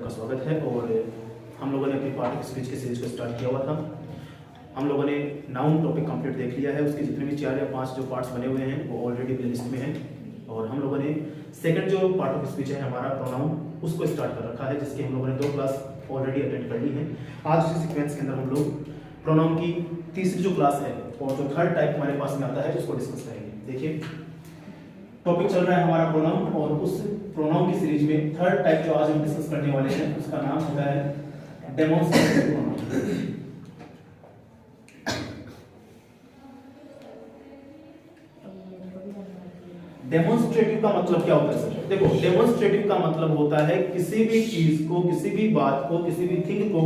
आपका स्वागत है। और हम लोगों ने अपनी पार्ट स्पीच की सीरीज को स्टार्ट किया हुआ था। हम लोगों ने नाउन टॉपिक कंप्लीट देख लिया है। उसके जितने भी 4 या 5 जो पार्ट्स बने हुए हैं वो ऑलरेडी प्लेलिस्ट में हैं। और हम लोगों ने सेकंड जो पार्ट ऑफ स्पीच है हमारा प्रोनाउन, उसको स्टार्ट कर रखा है, जिसकी हम लोगों ने 2 क्लास ऑलरेडी अटेंड कर ली है। आज उसी सीक्वेंस के अंदर हम लोग प्रोनाउन की तीसरी जो क्लास है और जो थर्ड टाइप हमारे पास में आता है उसको डिस्कस करेंगे। देखिए, टॉपिक चल रहा है हमारा प्रोनाउन, और उस प्रोनाउन की सीरीज में थर्ड टाइप जो आज हम डिस्कस करने वाले हैं उसका नाम होता है डेमोंस्ट्रेटिव प्रोनाउन। डेमोंस्ट्रेटिव का मतलब क्या होता है सर? देखो, डेमोंस्ट्रेटिव का मतलब होता है किसी भी चीज को, किसी भी बात को, किसी भी थिंग को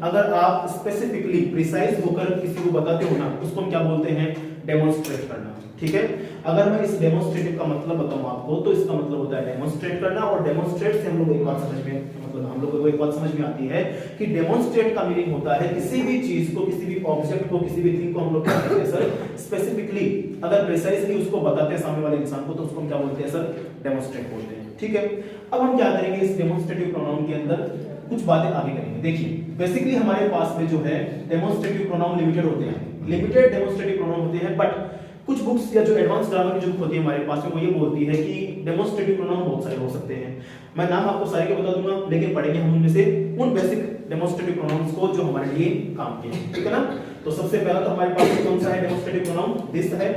अगर आप स्पेसिफिकली प्रिसाइज होकर किसी को बताते हो ना, उसको हम क्या बोलते हैं? डेमोंस्ट्रेट करना। ठीक है, अगर मैं इस डेमोंस्ट्रेटिव का मतलब बताऊं आपको तो इसका मतलब होता है डेमोंस्ट्रेट करना। और डेमोंस्ट्रेट से हम लोग एक बात समझ में, मतलब हम लोगों को एक बात समझ में आती है कि डेमोंस्ट्रेट का मीनिंग होता है किसी भी चीज को, किसी भी ऑब्जेक्ट को, किसी भी थिंग को हम लोग क्या कहते हैं सर? स्पेसिफिकली अगर प्रिसाइजली उसको बताते हैं सामने वाले इंसान को तो उसको हम क्या बोलते हैं सर? डेमोंस्ट्रेट बोलते हैं। ठीक है, अब हम क्या करेंगे इस डेमोंस्ट्रेटिव प्रोनाउन के अंदर कुछ बातें आगे करेंगे। देखिए, बेसिकली हमारे पास में जो है डेमोंस्ट्रेटिव प्रोनाउन लिमिटेड होते हैं, लिमिटेड डेमोंस्ट्रेटिव प्रोनाउन होते हैं। बट कुछ बुक्स या जो एडवांस ग्रामर की जो बुक होती है हमारे पास में, वो ये बोलती है कि डेमोंस्ट्रेटिव प्रोनाउन बहुत सारे हो सकते हैं। मैं नाम आपको सारे के बता दूंगा, लेकिन पढ़ेंगे हम उनमें से उन बेसिक डेमोंस्ट्रेटिव प्रोनाउंस को जो हमारे लिए काम के हैं। ठीक है ना? तो सबसे पहला तो हमारे पास में कौन सा है डेमोंस्ट्रेटिव प्रोनाउन? दिस है।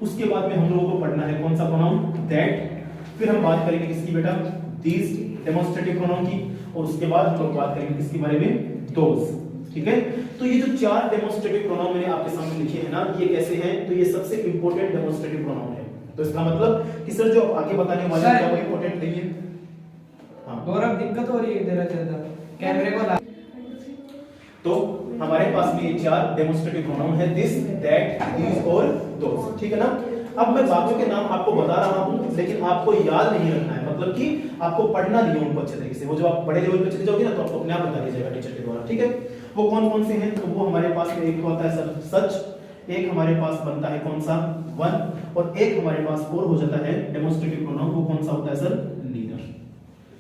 उसके बाद में हम लोगों को पढ़ना है कौन सा प्रोनाउन? दैट। फिर हम बात करेंगे किसकी बेटा? दीज डेमोंस्ट्रेटिव प्रोनाउन की। और उसके बाद हम लोग बात करेंगे किसके बारे में? दोज। ठीक है, तो ये जो 4 डेमोंस्ट्रेटिव प्रोनाउन मैंने आपके सामने लिखे हैं ना, ये कैसे हैं? तो ये सबसे इंपॉर्टेंट डेमोंस्ट्रेटिव प्रोनाउन है। तो इसका मतलब कि सर जो आगे बताने वाले हैं वो इंपॉर्टेंट नहीं है। हां गौरव, दिक्कत हो रही है इधर ज्यादा कैमरे को ला। तो हमारे पास में ये 4 डेमोंस्ट्रेटिव प्रोनाउन है, दिस, दैट, दीज और दोस। ठीक है ना? अब मैं बाकियों के नाम आपको बता रहा हूं, लेकिन आपको याद नहीं रखना है, मतलब कि आपको पढ़ना नहीं है उनको अच्छे तरीके से। वो जब आप बड़े लेवल पे चले जाओगे ना तो आपको अपने आप बता दिया जाएगा टीचर के द्वारा। ठीक है, वो कौन कौन से हैं? तो वो हमारे पास में एक होता है सर सच, एक हमारे पास बनता है कौन सा? वन, और एक हमारे पास और हो जाता है डेमोंस्ट्रेटिव प्रोनाउन, वो कौन सा होता है सर? नीदर।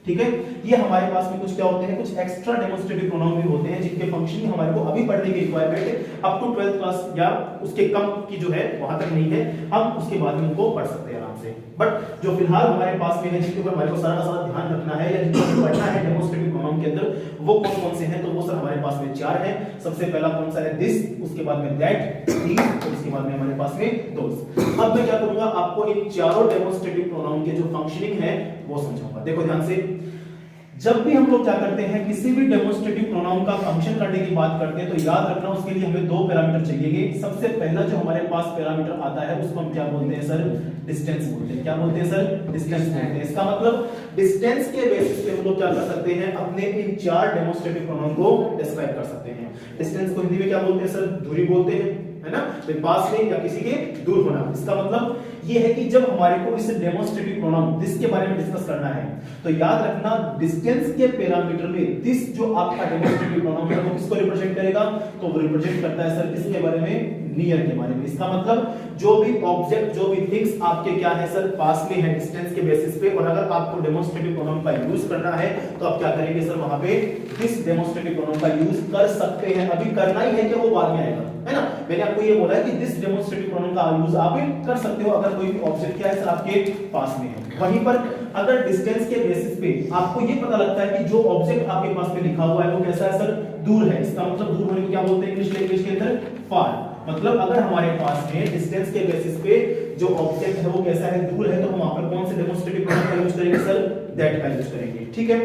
ठीक है, ये हमारे पास में कुछ क्या होते हैं? कुछ एक्स्ट्रा डेमोंस्ट्रेटिव प्रोनाउन भी होते हैं जिनके फंक्शनिंग हमारे को अभी पढ़ने की requirement up to 12th class या उसके कम की जो है वहां तक नहीं है। हम उसके बाद में उनको पढ़ सकते हैं आराम से। बट जो फिलहाल हमारे पास में है, जिनके ऊपर हमारे को सारा सारा ध्यान रखना है या जिनको पढ़ना है डेमोंस्ट्रेटिव प्रोनाउन के अंदर, वो कौन कौन से हैं? तो वो सर हमारे पास में 4 हैं। सबसे पहला कौन सा है? दिस, उसके बाद में दैट, दीज, और इसके बाद में हमारे पास में दोस। अब मैं क्या करूंगा, आपको इन चारों डेमोंस्ट्रेटिव प्रोनाउन के जो फंक्शनिंग है वो समझाऊंगा। देखो ध्यान से, जब भी हम लोग क्या करते हैं किसी भी डेमोंस्ट्रेटिव प्रोनाउन का फंक्शन करने की बात करते हैं तो याद रखना उसके लिए हमें 2 पैरामीटर चाहिए। सबसे पहला जो हमारे पास पैरामीटर आता है उसको हम क्या बोलते हैं सर? डिस्टेंस बोलते हैं। क्या बोलते हैं सर? डिस्टेंस बोलते हैं। इसका मतलब डिस्टेंस के बेसिस पे हम लोग क्या कर सकते हैं? अपने इन 4 डेमोंस्ट्रेटिव प्रोनाउन को डिस्क्राइब कर सकते हैं। डिस्टेंस को हिंदी में क्या बोलते हैं सर? दूरी बोलते हैं, है ना? पास में या किसी के दूर होना। इसका मतलब ये है कि जब हमारे को इस डेमोंस्ट्रेटिव प्रोनाउन दिस के बारे में डिस्कस करना है तो याद रखना डिस्टेंस के पैरामीटर में दिस जो आपका डेमोंस्ट्रेटिव प्रोनाउन है वो किसको रिप्रेजेंट करेगा? तो वो रिप्रेजेंट करता है सर किसके बारे में? नियर के बारे में। इसका मतलब जो भी ऑब्जेक्ट, जो भी थिंग्स आपके क्या है सर? पास में है डिस्टेंस के बेसिस पे। और अगर आपको डेमोंस्ट्रेटिव प्रोनाउन का यूज करना है तो आप क्या करेंगे सर? वहां पे दिस डेमोंस्ट्रेटिव प्रोनाउन का यूज कर सकते हैं। अभी करना ही है कि वो बाद में आएगा, है ना? मैंने आपको ये बोला है कि दिस डेमोंस्ट्रेटिव प्रोनाउन का यूज आप कर सकते हो अगर कोई भी ऑब्जेक्ट क्या है सर आपके पास में है। वहीं पर अगर डिस्टेंस के बेसिस पे आपको ये पता लगता है कि जो ऑब्जेक्ट आपके पास में लिखा हुआ है वो कैसा है सर? दूर है। इसका मतलब दूर होने को क्या बोलते हैं इंग्लिश लैंग्वेज के अंदर? फार। मतलब अगर हमारे पास में डिस्टेंस के बेसिस पे जो ऑब्जेक्ट है वो कैसा है? दूर है, तो हम वहां पर कौन से डेमोंस्ट्रेटिव प्रोनाउन का यूज करेंगे सर? दैट का यूज करेंगे। ठीक है,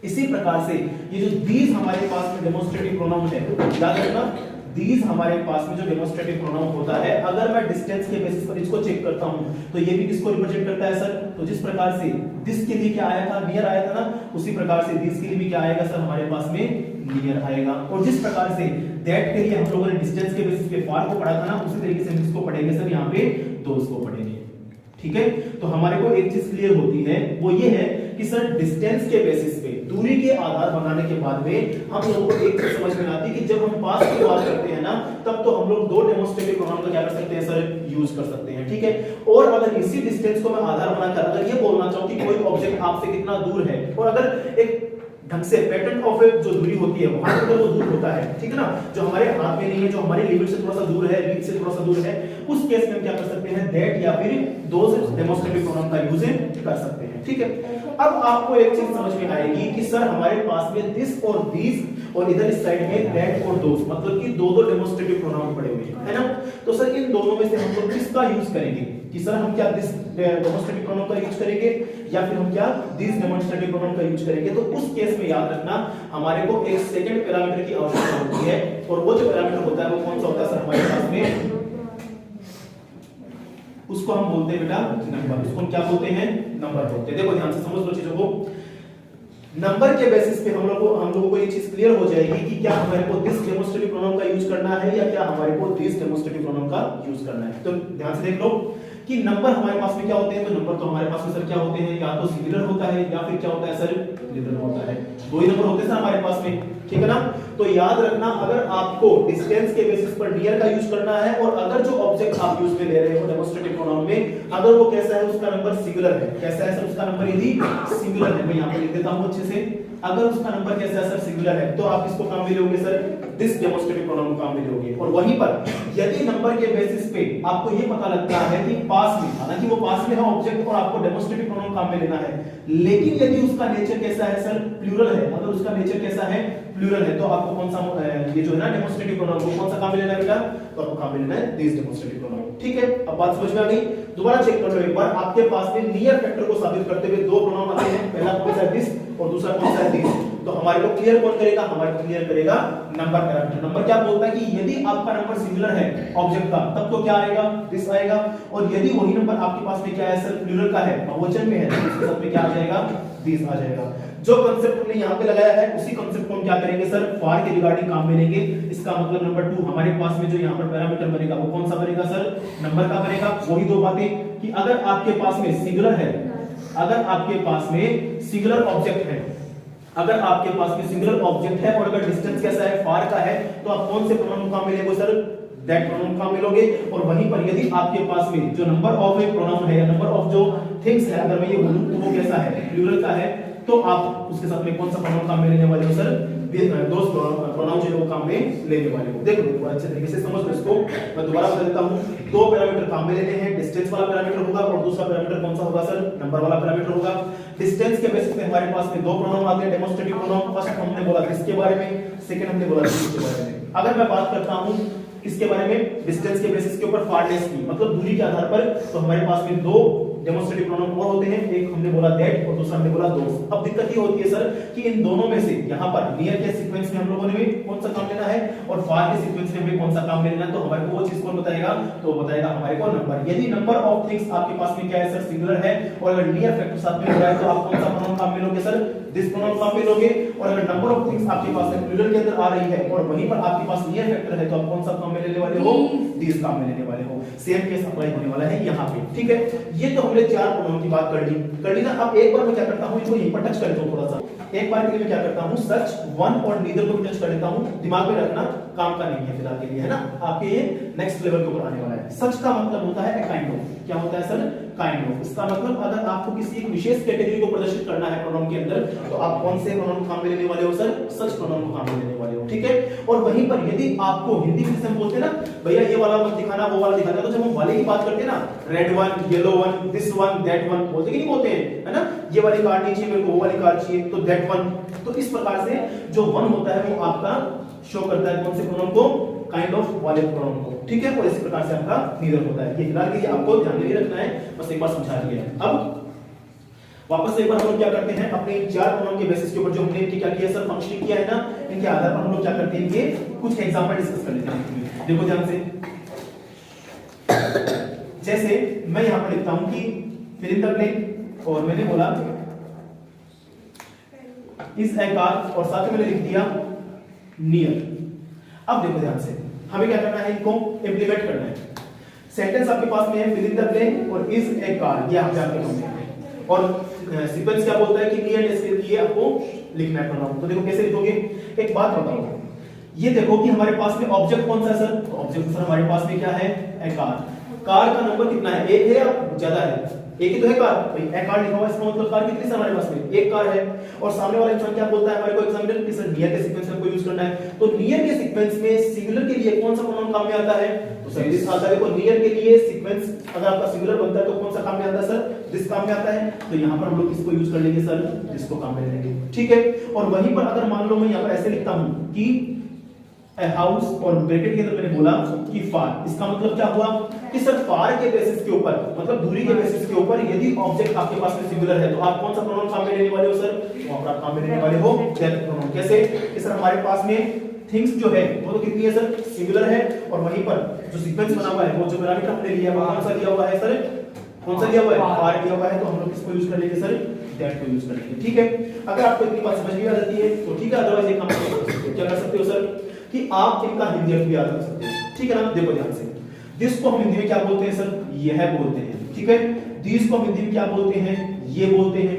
इसी प्रकार से ये जो दीज हमारे पास में डेमोंस्ट्रेटिव प्रोनाउन है, याद रखना दीज हमारे पास में जो डेमोंस्ट्रेटिव प्रोनाउन होता है, अगर मैं डिस्टेंस के बेसिस पर इसको चेक करता हूं तो ये भी किसको रिप्रेजेंट करता है सर? तो जिस प्रकार से दिस के लिए क्या आया था? नियर आया था ना, उसी प्रकार से दिस के लिए भी क्या आएगा सर? हमारे पास में नियर आएगा। और जिस प्रकार से दैट के लिए हम लोगों ने डिस्टेंस के बेसिस पे फार को पढ़ा था ना, उसी तरीके से हम इसको पढ़ेंगे सर यहाँ पे दोस को पढ़ेंगे। ठीक है, तो हमारे को एक चीज क्लियर होती है, वो ये है कि सर डिस्टेंस के बेसिस पे दूरी के आधार बनाने के बाद में हम लोगों को एक चीज समझ में आती है कि जब हम पास की बात करते हैं ना तब तो हम लोग 2 डेमोंस्ट्रेटिव प्रोनाउन का क्या कर सकते हैं सर? यूज कर सकते हैं। ठीक है, और अगर इसी डिस्टेंस को मैं आधार बनाकर अगर ये बोलना चाहूं कि कोई ऑब्जेक्ट आपसे कितना दूर है, और अगर एक ढंग से पेटेंट ऑफ जो दूरी होती है वहां पर वो दूर होता है, ठीक है ना, जो हमारे हाथ में नहीं है, जो हमारे लिमिट से थोड़ा सा दूर है, रीच से थोड़ा सा दूर है, उस केस में हम क्या कर सकते हैं, दैट या फिर दोज डेमोस्ट्रेटिव प्रोनाउन का यूज कर सकते हैं, ठीक है। अब आपको एक चीज समझ में आएगी कि सर हमारे पास में दिस और दीज और इधर इस साइड में दैट और दोस, मतलब कि दो डेमोस्ट्रेटिव प्रोनाउन पड़े हुए हैं, है ना। तो सर इन दोनों में से हम लोग किसका यूज करेंगे, कि सर हम क्या दिस डेमोस्ट्रेटिव प्रोनाउन का यूज करेंगे या फिर हम क्या दिस डेमोस्ट्रेटिव प्रोनाउन का यूज करेंगे। तो उस केस में याद रखना हमारे को एक सेकंड पैरामीटर की आवश्यकता होती है, और वो जो पैरामीटर होता है वो कौन सा होता है सर हमारे पास में, उसको हम बोलते हैं बेटा नंबर। उसको हम क्या बोलते हैं, नंबर बोलते हैं। देखो ध्यान से समझ लो चीजों को, नंबर के बेसिस पे हम लोगों को ये चीज क्लियर हो जाएगी कि क्या हमारे को दिस डेमोस्ट्रेटिव प्रोनाउन का यूज करना है या क्या हमारे को दिस डेमोस्ट्रेटिव प्रोनाउन का यूज करना है। तो ध्यान से देख लो कि नंबर हमारे पास में क्या होते हैं, तो नंबर तो हमारे पास में सर क्या होते हैं, या तो सिंगुलर होता है या फिर क्या होता है सर प्लूरल होता है। दो ही नंबर होते हैं सर हमारे पास में, ठीक है ना। तो याद रखना अगर आपको डिस्टेंस के बेसिस पर नियर का यूज करना है और अगर जो ऑब्जेक्ट आप यूज में ले रहे हो डेमोस्ट्रेटिव प्रोनाउन में अगर वो कैसा है, उसका नंबर सिंगुलर है, कैसा है सर उसका नंबर यदि सिंगुलर है, मैं यहां पे लिख देता हूं अच्छे से, अगर उसका नंबर कैसा है सर सिंगुलर है, तो आप इसको काम में लोगे सर दिस डेमोस्ट्रेटिव प्रोनाउन काम में लोगे। और वहीं पर यदि नंबर के बेसिस पे आपको ये पता लगता है कि पास में, हालांकि वो पास में है ऑब्जेक्ट और आपको डेमोस्ट्रेटिव प्रोनाउन काम में लेना है, लेकिन यदि उसका नेचर कैसा है सर प्लूरल है, अगर उसका नेचर कैसा है प्लूरल है, तो आपको कौन सा ये जो है ना डेमोस्ट्रेटिव प्रोनाउन वो कौन सा काम में लेना है बेटा, तो आपको काम में लेना है दिस डेमोस्ट्रेटिव प्रोनाउन, ठीक है। अब बात समझ में आ गई, दोबारा चेक कर लो एक बार, आपके पास में नियर फैक्टर को साबित करते हुए दो प्रोनाउन आते हैं, पहला कौन सा है दिस और दूसरा कौन सा है दिस। तो हमारे को क्लियर कौन करेगा, हमारे को क्लियर करेगा नंबर पैरामीटर। नंबर क्या बोलता है कि यदि आपका नंबर सिंगुलर है ऑब्जेक्ट का तब तो क्या आएगा, दिस आएगा, और यदि वही नंबर आपके पास में क्या है सर प्लूरल का है, बहुवचन में है, तो इसके साथ में क्या आ जाएगा, दिस आ जाएगा। जो कांसेप्ट हमने यहां पे लगाया है उसी कांसेप्ट को हम क्या करेंगे सर फॉर के रिगार्डिंग काम में लेंगे। इसका मतलब नंबर 2 हमारे पास में जो यहां पर पैरामीटर बनेगा वो कौन सा बनेगा सर, नंबर का बनेगा। वही दो बातें कि अगर आपके पास में सिंगुलर है, अगर आपके पास में सिंगुलर ऑब्जेक्ट है, अगर आपके पास में सिंगुलर ऑब्जेक्ट है और अगर डिस्टेंस कैसा है फार का है, तो आप कौन से प्रोनाउन काम में लेंगे सर दैट प्रोनाउन काम में लोगे। और वहीं पर यदि आपके पास में जो नंबर ऑफ एक प्रोनाउन है या नंबर ऑफ जो थिंग्स है अगर मैं ये बोलूं तो वो कैसा है प्लूरल का है, तो आप उसके साथ में कौन सा प्रोनाउन काम में लेने वाले हो सर, दोस प्रोनाउन जो है वो काम में लेने वाले हो। देखो देखो अच्छे तरीके से समझ लो इसको, मैं दोबारा बता देता हूं। दो पैरामीटर काम में लेने हैं, डिस्टेंस वाला पैरामीटर होगा और दूसरा पैरामीटर कौन सा होगा सर, नंबर वाला पैरामीटर होगा। डिस्टेंस के बेसिस पे हमारे पास में दो प्रोनाउन आते हैं डेमोस्ट्रेटिव प्रोनाउन। फर्स्ट हमने बोला किसके बारे में, सेकंड हमने बोला किसके बारे में। अगर मैं बात करता हूं किसके बारे में, डिस्टेंस के बेसिस के ऊपर फारनेस की, मतलब दूरी के आधार पर, तो हमारे पास में दो डेमोस्ट्रेटिव प्रोनाउन और होते हैं, एक हमने बोला दैट और दूसरा हमने बोला दोस। अब दिक्कत ये होती है सर कि इन दोनों में से यहां पर नियर के सीक्वेंस में हम लोगों ने भी कौन सा काम लेना है और फार के सीक्वेंस में भी कौन सा काम लेना है, तो हमारे को वो चीज कौन बताएगा, तो बताएगा हमारे को नंबर। यदि नंबर ऑफ थिंग्स आपके पास में क्या है सर सिंगुलर है और अगर नियर फैक्टर साथ में हो रहा है तो आप कौन सा प्रोनाउन काम में लोगे सर, दिस प्रोनाउन काम में लोगे। और अगर नंबर ऑफ थिंग्स आपके पास में प्लूरल के अंदर आ रही है और वहीं पर आपके पास नियर फैक्टर है तो आप कौन सा काम में लेने वाले हो, दिस काम में लेने वाले हो। सेम केस अप्लाई होने वाला है यहाँ पे, ठीक है। ये तो हमने चार प्रोनाउन की बात कर ली ना। अब एक बार मैं क्या करता हूँ, इसको यहीं पर टच कर देता हूँ थोड़ा सा, एक बार के लिए मैं क्या करता हूँ सच वन और नीदर को टच कर देता हूँ। दिमाग में रखना काम का नहीं है फिलहाल के लिए, है ना, आपके ये नेक्स्ट लेवल के ऊपर आने वाला है। सच का मतलब होता है काइंड ऑफ, क्या होता है सर, काइंड ऑफ। इसका मतलब अगर आपको किसी एक विशेष कैटेगरी को प्रदर्शित करना है प्रोनाउन के अंदर तो आप कौन से प्रोनाउन काम में लेने वाले हो सर, सच प्रोनाउन को काम में लेने वाले हो, ठीक है। और वहीं पर यदि आपको हिंदी में जैसे हम बोलते हैं ना भैया ये वाला मत दिखाना वो वाला दिखाना, तो जब हम वाले की बात करते हैं ना red one, yellow one, this one, that one बोलते कि नहीं बोलते हैं, है ना, ये वाली कार नहीं चाहिए मेरे को, वो वाली कार चाहिए तो दैट वन। तो इस प्रकार से जो वन होता है वो आपका शो करता है कौन से प्रोनाउन को, काइंड ऑफ वाले प्रोनाउन को, ठीक है। और इसी प्रकार से आपका नीदर होता है। ये फिलहाल के लिए आपको ध्यान में रखना है, बस एक बार समझा दिया है। अब वापस से एक बार हम लोग क्या करते हैं अपने चार प्रोनाउन के बेसिस के ऊपर जो हमने क्या किया सर, फंक्शनिंग किया है ना, इनके आधार पर हम लोग क्या करते हैं, ये कुछ एग्जांपल डिस्कस कर लेते हैं। देखो ध्यान से, जैसे मैं यहां पर लिखता हूं कि फिल इन द ब्लैंक और मैंने बोला इस ए कार और साथ में मैंने लिख दिया नियर। अब देखो ध्यान से, हमें क्या करना है, इनको इंप्लीमेंट करना है। सेंटेंस आपके पास में है फिल इन द ब्लैंक और इज ए कार, ये आपके आपके काम में, और सीक्वेंस क्या बोलता है कि नियर इसके लिए आपको लिखना है प्रोनाउन। तो देखो कैसे लिखोगे, एक बात बताओ, ये देखो कि हमारे पास में ऑब्जेक्ट कौन सा है सर, ऑब्जेक्ट सर हमारे पास में क्या है, ए कार। कार का नंबर कितना है, एक है या ज्यादा है, एक ही तो है कार भाई, एक कार लिखा हुआ है, इसका मतलब कार कितनी है हमारे पास में, एक कार है। और सामने वाला इंसान क्या बोलता है हमारे को एग्जामिनर कि सर नियर के सीक्वेंस में कोई यूज करना है, तो नियर के सीक्वेंस में सिंगुलर के लिए कौन सा प्रोनाउन काम में आता है, तो सर दिस आता है। देखो नियर के लिए सीक्वेंस अगर आपका सिंगुलर बनता है तो कौन सा काम में आता है सर, दिस काम में आता है। तो यहाँ पर हम लोग किसको यूज कर लेंगे सर, दिस को काम में लेंगे, ठीक है। और वहीं पर अगर मान लो मैं यहाँ पर ऐसे लिखता हूँ कि a house और ब्रैकेट के अंदर मैंने बोला कि far, इसका मतलब क्या हुआ कि सर far के बेसिस के ऊपर, मतलब दूरी के बेसिस के ऊपर यदि ऑब्जेक्ट आपके पास में सिंगुलर है तो आप कौन सा प्रोनाउन काम में लेने वाले हो सर, वहां पर आप काम में लेने वाले हो that प्रोनाउन। कैसे कि सर हमारे पास में थिंग्स जो है वो तो कितनी है सर, सिंगुलर है, और वहीं पर जो सीक्वेंस बना हुआ है वो जो पैरामीटर हमने लिया है वो कौन सा लिया हुआ है सर, कौन सा लिया हुआ है, far लिया हुआ है। तो हम लोग किसको यूज कर लेंगे सर, that को यूज कर लेंगे, ठीक है। अगर आपको इतनी बात समझ में आ जाती है तो ठीक है, अदरवाइज एक काम क्या कर सकते हो सर कि आप इनका हिंदी अर्थ भी याद कर सकते हैं, ठीक है ना। देखो ध्यान से, दिस को हम हिंदी में क्या बोलते हैं सर, यह बोलते हैं, ठीक है। दिस को हम हिंदी में क्या बोलते हैं, ये बोलते हैं।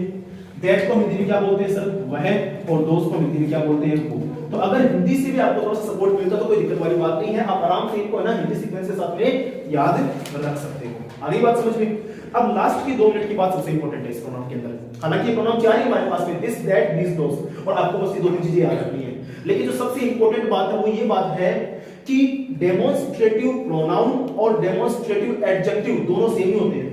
दैट को हम हिंदी में क्या बोलते हैं सर, वह। और दोस्त को हिंदी में क्या बोलते हैं, वो। तो अगर हिंदी से भी आपको थोड़ा सा सपोर्ट मिलता तो कोई दिक्कत वाली बात नहीं है, आप आराम से इनको ना हिंदी सीक्वेंस के साथ में याद रख सकते हो। आगे बात समझ में। अब लास्ट की 2 मिनट की बात सबसे इंपॉर्टेंट है इस प्रोनाउन के अंदर। हालांकि ये प्रोनाउन क्या है हमारे पास में, दिस दैट दिस दोस, और आपको बस ये 2 चीजें याद रखनी है। लेकिन जो सबसे इंपॉर्टेंट बात है वो ये बात है कि डेमोंस्ट्रेटिव प्रोनाउन और डेमोंस्ट्रेटिव एडजेक्टिव दोनों सेम ही होते हैं।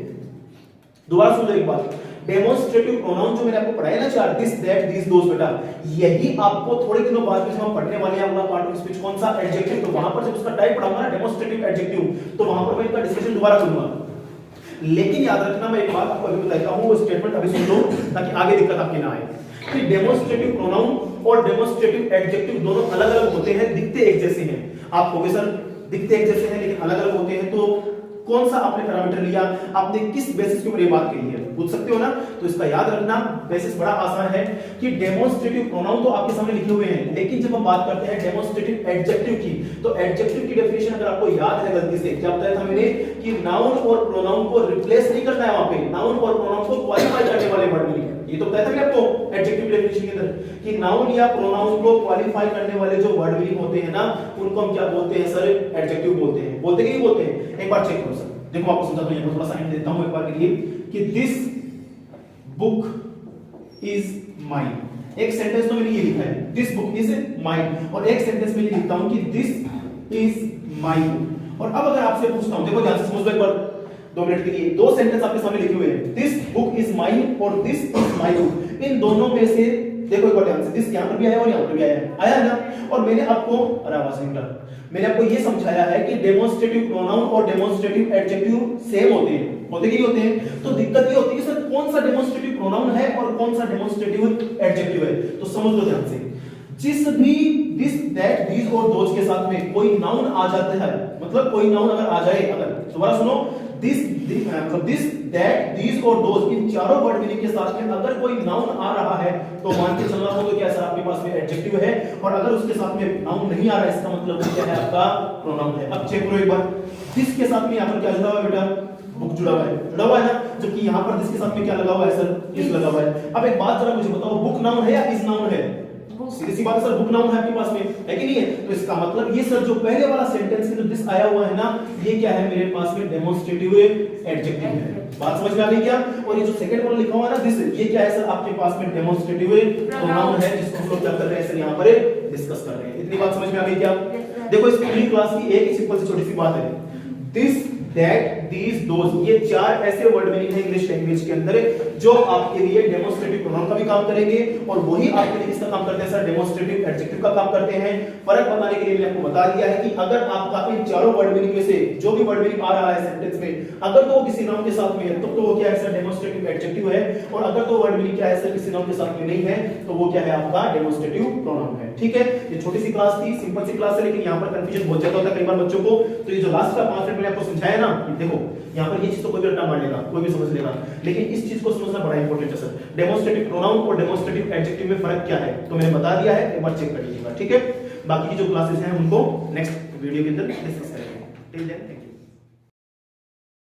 दोबारा सुन लो एक बात, डेमोंस्ट्रेटिव प्रोनाउन जो मैंने आपको पढ़ाया ना चार, दिस दैट दिस दोस, बेटा यही आपको थोड़े दिनों बाद में हम पढ़ने वाले हैं अगला पार्ट ऑफ स्पीच कौन सा, एडजेक्टिव। तो वहां पर जब उसका टाइप पढ़ाऊंगा ना डेमोंस्ट्रेटिव एडजेक्टिव, तो वहां पर मैं इनका डिस्कशन दोबारा करूंगा। लेकिन याद रखना, मैं एक बात आपको अभी बताता हूं, वो स्टेटमेंट अभी सुन लो ताकि आगे दिक्कत आपकी ना आए। कि डेमोंस्ट्रेटिव प्रोनाउन और डेमोंस्ट्रेटिव एडजेक्टिव दोनों अलग-अलग होते हैं, दिखते एक जैसे हैं। आप कहोगे सर दिखते एक जैसे हैं लेकिन अलग-अलग होते हैं, तो कौन सा आपने पैरामीटर लिया, आपने किस बेसिस के ऊपर ये बात कही है, पूछ सकते हो ना। तो इसका याद रखना बेसिस बड़ा आसान है कि डेमोंस्ट्रेटिव प्रोनाउन तो आपके सामने लिखे हुए हैं, लेकिन जब हम बात करते हैं डेमोंस्ट्रेटिव एडजेक्टिव की, तो एडजेक्टिव की डेफिनेशन अगर आपको याद है गलती से, क्या बताया था मैंने कि नाउन और प्रोनाउन को रिप्लेस नहीं करना है, वहां पे नाउन और प्रोनाउन को क्वालिफाई करने वाले वर्ड मिलेंगे। ये तो बताया था कि आपको एडजेक्टिव डेफिनेशन के अंदर कि नाउन या प्रोनाउन को क्वालिफाई करने वाले जो वर्ड मीनिंग होते हैं ना, उनको हम क्या बोलते हैं सर, एडजेक्टिव बोलते हैं। बोलते कि नहीं बोलते हैं, एक बार चेक करो सर। देखो आपको समझा दो, थोड़ा सा हिंट देता हूं एक बार के लिए कि दिस बुक इज माइन। एक सेंटेंस तो मैंने ये लिखा है दिस बुक इज माइन, और एक सेंटेंस में ये लिखता हूं कि दिस इज माइन। और अब अगर आपसे पूछता हूं, देखो ध्यान से समझ लो एक बार 2 मिनट के लिए, 2 सेंटेंस आपके सामने लिखे हुए हैं, दिस बुक इज माइन और दिस इज माय बुक। इन दोनों में से देखो एक बार ध्यान से, दिस यहां पर भी आया और यहां पर भी आया है ना। और मैंने आपको मैंने आपको ये समझाया है कि डेमोंस्ट्रेटिव प्रोनाउन और डेमोंस्ट्रेटिव एडजेक्टिव सेम होते हैं, होते कि नहीं होते हैं। तो दिक्कत ये होती है कि सर कौन सा डेमोंस्ट्रेटिव प्रोनाउन है और कौन सा डेमोंस्ट्रेटिव एडजेक्टिव है। तो समझ लो ध्यान से, जिस भी दिस दैट दीस और दोज के साथ में कोई नाउन आ जाता है, मतलब कोई नाउन अगर आ जाए, अगर दोबारा सुनो, दिस मतलब दिस दैट दीस और दोज, इन चारों वर्ड मीनिंग के साथ में अगर कोई नाउन आ रहा है तो मान के चलना हो तो क्या सर आपके पास में एडजेक्टिव है, और अगर उसके साथ में नाउन नहीं आ रहा है इसका मतलब क्या है, आपका प्रोनाउन है। अब चेक करो एक बार, दिस के साथ में यहां पर क्या जुड़ा हुआ है बेटा, बुक जुड़ा हुआ है ना, जबकि यहां पर दिस के साथ में क्या लगा हुआ है सर, इज लगा हुआ है। अब एक बात जरा मुझे बताओ, बुक नाउन है या इज नाउन है? सीधी सी बात है सर, बुक नाउन है आपके पास में, है कि नहीं है? तो इसका मतलब ये सर जो पहले वाला सेंटेंस में जो दिस आया हुआ है ना, ये क्या है मेरे पास में, डेमोंस्ट्रेटिव एडजेक्टिव है। बात समझ में आ गई क्या? और ये जो सेकंड वाला लिखा हुआ है ना दिस, ये क्या है सर आपके पास में, डेमोंस्ट्रेटिव प्रोनाउन है, जिसको हम लोग क्या कर रहे हैं सर, यहां पर डिस्कस कर रहे हैं। इतनी बात समझ में आ गई क्या? देखो इस पूरी क्लास की एक सिंपल सी छोटी सी बात है, दिस दैट दीस दोज, ये 4 ऐसे वर्ड मीनिंग है इंग्लिश लैंग्वेज के अंदर जो आपके लिए डेमोंस्ट्रेटिव प्रोनाउन का भी काम करेंगे, और वही आपके लिए किसका काम करते हैं सर, डेमोंस्ट्रेटिव एडजेक्टिव का काम करते हैं। फर्क बताने के लिए मैंने आपको बता दिया है कि अगर आपका इन चारों वर्ड मीनिंग में से जो भी वर्ड मीनिंग आ रहा है सेंटेंस में, अगर तो वो किसी नाउन के साथ में है तो वो क्या है सर, डेमोंस्ट्रेटिव एडजेक्टिव है, और अगर तो वर्ड मीनिंग क्या है सर, किसी नाउन के साथ में नहीं है तो वो क्या है, आपका डेमोंस्ट्रेटिव प्रोनाउन है। ठीक है, ये छोटी सी क्लास थी, सिंपल सी क्लास है, लेकिन यहाँ पर कंफ्यूजन बहुत ज्यादा होता है कई बार बच्चों को। तो ये जो लास्ट का 5 मिनट मैंने आपको समझाया ना, देखो यहाँ पर ये चीज तो कोई भी रट्टा मार लेगा, कोई भी समझ लेगा, लेकिन इस चीज को समझना बड़ा इंपॉर्टेंट है सर। डेमोंस्ट्रेटिव प्रोनाउन और डेमोंस्ट्रेटिव एडजेक्टिव में फर्क क्या है तो मैंने बता दिया है, एक बार चेक कर लीजिएगा। ठीक है, बाकी की जो क्लासेस हैं उनको नेक्स्ट वीडियो के अंदर डिस्कस करेंगे। Till then